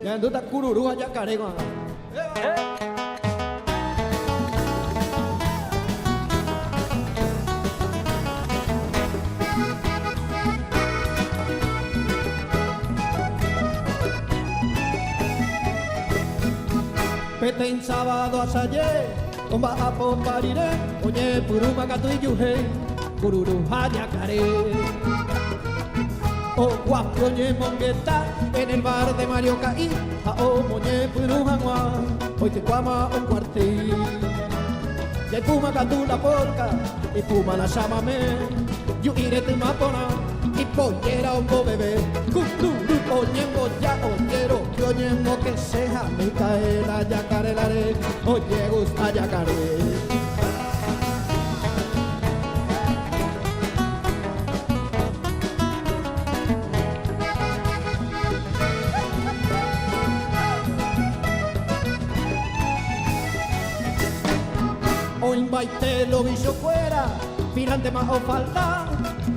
Ya tú estás cururú allá caregua. Pete en sábado hasta ayer, comba a pompariré, oye puruma gato y yuje, cururu hayacaré. O guapo oye mongueta, en el bar de Mario Caí, a o moñe puruma guá, hoy te cuama un cuartil. Y hay puma gato la polca, y puma la llámame, yo iré te mapona, y pollera un bo bebé, cururu oñemo ya oñero, que oñemo que sea, me cae la yacarelare, oye gusta yacaré. Hoy baite lo bicho fuera, pirante más o falta,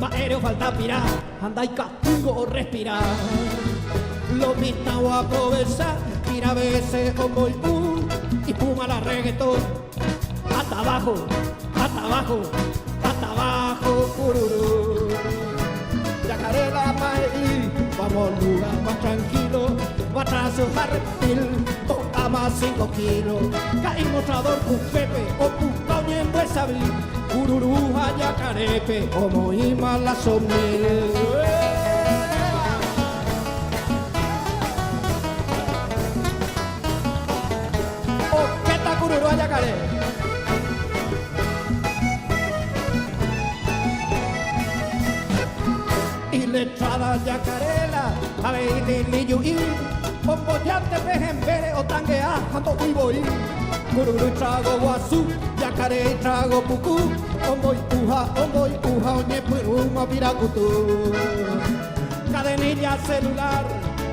aéreo falta pirar, anda y castigo respirar. Lo mismo o aprovechar, tira a veces con boy y puma la reggaetón. Hasta abajo, hasta abajo, hasta abajo, cururú. Yacarela maíz, vamos al lugar más tranquilo, va atrás a reptil, toca más 5 kilos. Caí mostrador, un pepe, o putoñe en Buesaví, cururú a yacarepe, como ima la somil. Cururu a yacaré. Y letrada yacarela, a ver y yuí, bomboyante pejembere o tanguea, cuando vivo y cururu trago guazú, yacaré trago pucú, omboy uja, oñe puruma piracutú. Cadenilla celular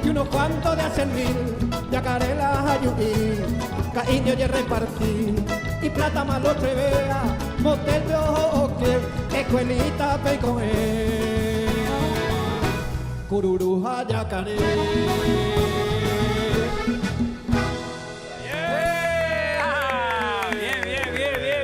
y unos cuantos de hacer mil, yacarela ayuí. Indio y repartir y plata malo trevea, motel de ojo que escuelita con él, cururuja yacaré.